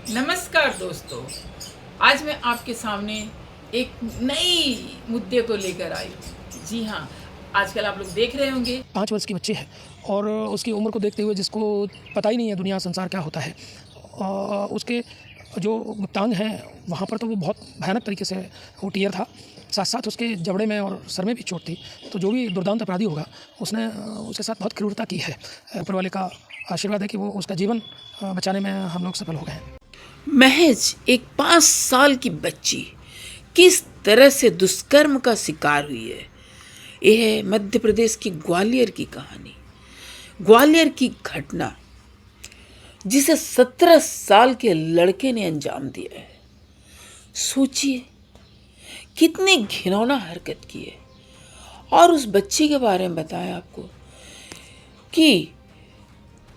नमस्कार दोस्तों, आज मैं आपके सामने एक नई मुद्दे को लेकर आई हूँ। जी हाँ, आजकल आप लोग देख रहे होंगे 5 वर्ष की बच्ची है और उसकी उम्र को देखते हुए जिसको पता ही नहीं है दुनिया संसार क्या होता है, उसके जो टांग हैं वहाँ पर तो वो बहुत भयानक तरीके से वो टीयर था, साथ साथ उसके जबड़े में और सर में भी चोट थी। तो जो भी दुर्दांत अपराधी होगा उसने उसके साथ बहुत क्रूरता की है। ऊपर वाले का आशीर्वाद है कि वो उसका जीवन बचाने में हम लोग सफल हो गए हैं। महज एक 5 साल की बच्ची किस तरह से दुष्कर्म का शिकार हुई है। यह है मध्य प्रदेश की ग्वालियर की कहानी, ग्वालियर की घटना जिसे 17 साल के लड़के ने अंजाम दिया है। सोचिए कितनी घिनौना हरकत की है। और उस बच्ची के बारे में बताया आपको कि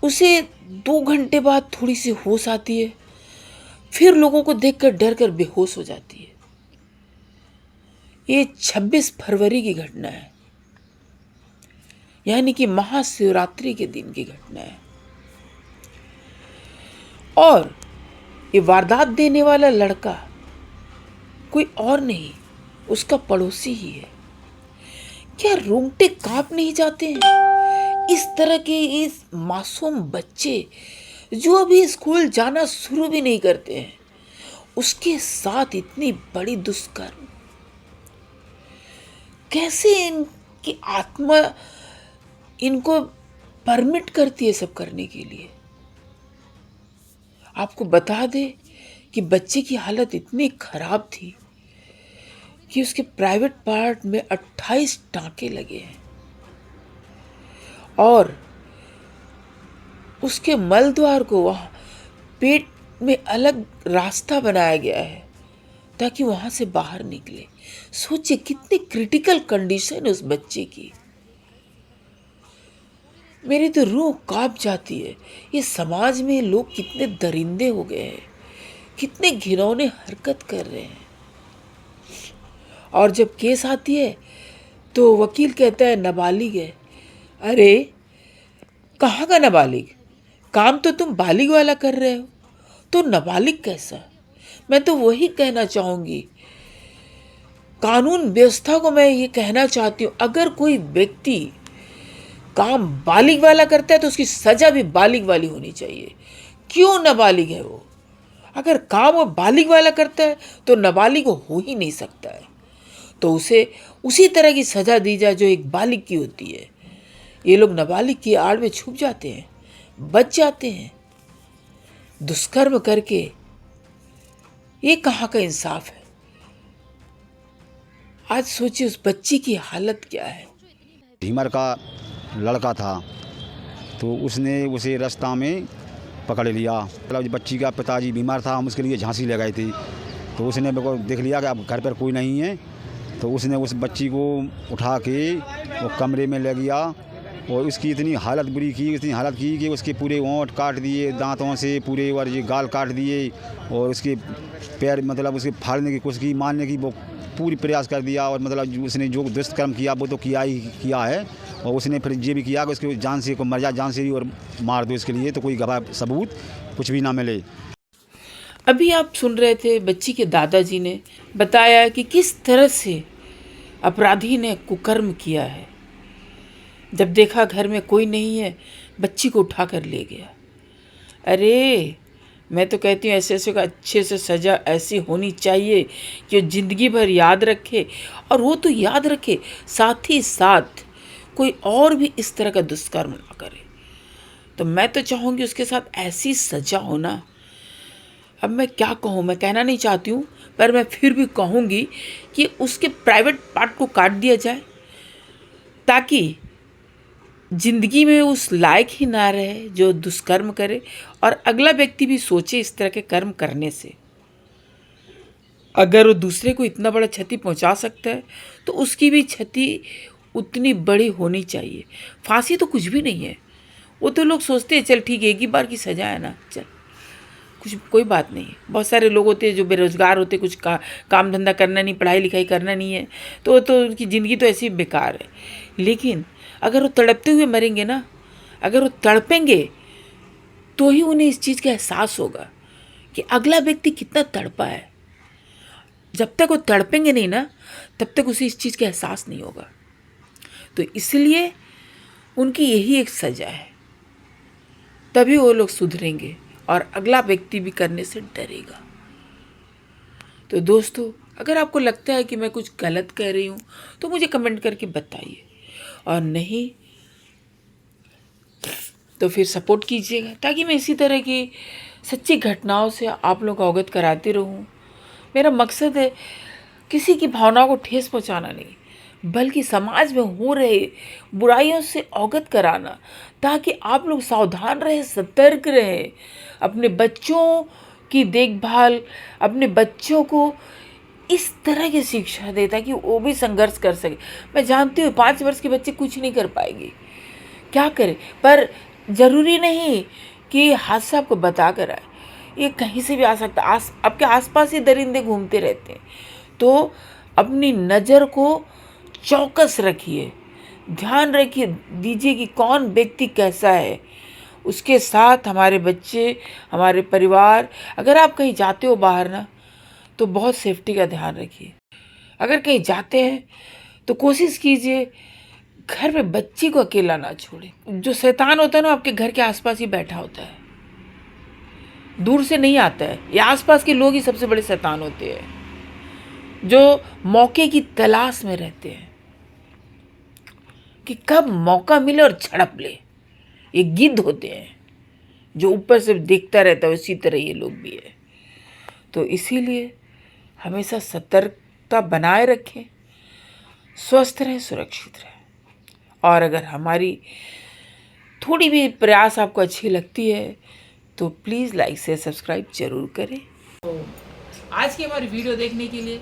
उसे 2 घंटे बाद थोड़ी सी होश आती है, फिर लोगों को देखकर डर कर बेहोश हो जाती है। ये 26 फरवरी की घटना है, यानी कि महाशिवरात्रि के दिन की घटना है। और ये वारदात देने वाला लड़का कोई और नहीं, उसका पड़ोसी ही है। क्या रोंगटे कांप नहीं जाते हैं इस तरह के इस मासूम बच्चे जो अभी स्कूल जाना शुरू भी नहीं करते हैं, उसके साथ इतनी बड़ी दुष्कर्म। कैसे इनकी आत्मा इनको परमिट करती है सब करने के लिए। आपको बता दे कि बच्चे की हालत इतनी खराब थी कि उसके प्राइवेट पार्ट में 28 टांके लगे हैं और उसके मल द्वार को वहाँ पेट में अलग रास्ता बनाया गया है ताकि वहाँ से बाहर निकले। सोचिए कितनी क्रिटिकल कंडीशन है उस बच्चे की। मेरी तो रूह कांप जाती है। ये समाज में लोग कितने दरिंदे हो गए हैं, कितने घिनौने हरकत कर रहे हैं। और जब केस आती है तो वकील कहता है नाबालिग है। अरे कहाँ का नाबालिग? काम तो तुम बालिग वाला कर रहे हो, तो नाबालिग कैसा? मैं तो वही कहना चाहूँगी, कानून व्यवस्था को मैं ये कहना चाहती हूँ, अगर कोई व्यक्ति काम बालिग वाला करता है तो उसकी सजा भी बालिग वाली होनी चाहिए। क्यों नाबालिग है वो? अगर काम वो बालिग वाला करता है तो नाबालिग हो ही नहीं सकता है, तो उसे उसी तरह की सजा दी जाए जो एक बालिग की होती है। ये लोग नाबालिग की आड़ में छुप जाते हैं, बच जाते हैं दुष्कर्म करके। ये कहाँ का इंसाफ है? आज सोचिए उस बच्ची की हालत क्या है। भीमर का लड़का था तो उसने उसे रास्ता में पकड़ लिया। मतलब बच्ची का पिताजी बीमार था, हम उसके लिए झांसी ले गए थे। तो उसने मेरे को देख लिया कि अब घर पर कोई नहीं है, तो उसने उस बच्ची को उठा के वो कमरे में ले गया और उसकी इतनी हालत बुरी की, इतनी हालत की कि उसके पूरे ओंठ काट दिए दांतों से पूरे, और ये गाल काट दिए और उसके पैर मतलब उसके फाड़ने की कोशिश की, मारने की वो पूरी प्रयास कर दिया। और मतलब उसने जो दुष्कर्म किया वो तो किया ही किया है, और उसने फिर ये भी किया कि उसकी जान से को मर जा, जान से ही और मार दो, इसके लिए तो कोई गवाह सबूत कुछ भी ना मिले। अभी आप सुन रहे थे बच्ची के दादाजी ने बताया कि किस तरह से अपराधी ने कुकर्म किया है। जब देखा घर में कोई नहीं है, बच्ची को उठा कर ले गया। अरे मैं तो कहती हूँ ऐसे ऐसे का अच्छे से सज़ा ऐसी होनी चाहिए कि वो ज़िंदगी भर याद रखे, और वो तो याद रखे साथ ही साथ कोई और भी इस तरह का दुष्कर्म ना करे। तो मैं तो चाहूँगी उसके साथ ऐसी सज़ा होना। अब मैं क्या कहूँ, मैं कहना नहीं चाहती हूँ, पर मैं फिर भी कहूँगी कि उसके प्राइवेट पार्ट को काट दिया जाए ताकि जिंदगी में उस लायक ही ना रहे जो दुष्कर्म करे, और अगला व्यक्ति भी सोचे इस तरह के कर्म करने से। अगर वो दूसरे को इतना बड़ा क्षति पहुंचा सकता है तो उसकी भी क्षति उतनी बड़ी होनी चाहिए। फांसी तो कुछ भी नहीं है। वो तो लोग सोचते हैं चल ठीक है एक ही बार की सजा है ना, चल कुछ कोई बात नहीं है। बहुत सारे लोग होते हैं जो बेरोजगार होते, कुछ काम धंधा करना नहीं, पढ़ाई लिखाई करना नहीं है, तो उनकी ज़िंदगी तो ऐसी बेकार है। लेकिन अगर वो तड़पते हुए मरेंगे ना, अगर वो तड़पेंगे तो ही उन्हें इस चीज़ का एहसास होगा कि अगला व्यक्ति कितना तड़पा है। जब तक वो तड़पेंगे नहीं ना, तब तक उसे इस चीज़ का एहसास नहीं होगा। तो इसलिए उनकी यही एक सज़ा है, तभी वो लोग सुधरेंगे और अगला व्यक्ति भी करने से डरेगा। तो दोस्तों, अगर आपको लगता है कि मैं कुछ गलत कह रही हूँ तो मुझे कमेंट करके बताइए, और नहीं तो फिर सपोर्ट कीजिएगा, ताकि मैं इसी तरह की सच्ची घटनाओं से आप लोग को अवगत कराती रहूँ। मेरा मकसद है किसी की भावनाओं को ठेस पहुँचाना नहीं, बल्कि समाज में हो रहे बुराइयों से अवगत कराना, ताकि आप लोग सावधान रहें, सतर्क रहें, अपने बच्चों की देखभाल, अपने बच्चों को इस तरह की शिक्षा दे ताकि वो भी संघर्ष कर सके। मैं जानती हूँ 5 वर्ष के बच्चे कुछ नहीं कर पाएंगे, क्या करें, पर ज़रूरी नहीं कि हादसा आपको बता कर आए, ये कहीं से भी आ सकता है। आपके आसपास ही दरिंदे घूमते रहते हैं, तो अपनी नज़र को चौकस रखिए, ध्यान रखिए दीजिए कि कौन व्यक्ति कैसा है, उसके साथ हमारे बच्चे, हमारे परिवार। अगर आप कहीं जाते हो बाहर ना, तो बहुत सेफ्टी का ध्यान रखिए। अगर कहीं जाते हैं तो कोशिश कीजिए घर में बच्ची को अकेला ना छोड़े। जो शैतान होता है ना, आपके घर के आसपास ही बैठा होता है, दूर से नहीं आता है। ये आसपास के लोग ही सबसे बड़े शैतान होते हैं, जो मौके की तलाश में रहते हैं कि कब मौका मिले और झड़प ले। ये गिद्ध होते हैं जो ऊपर से देखता रहता है, उसी तरह ये लोग भी है। तो इसीलिए हमेशा सतर्कता बनाए रखें, स्वस्थ रहें, सुरक्षित रहें। और अगर हमारी थोड़ी भी प्रयास आपको अच्छी लगती है तो प्लीज़ लाइक से सब्सक्राइब जरूर करें। तो आज की हमारी वीडियो देखने के लिए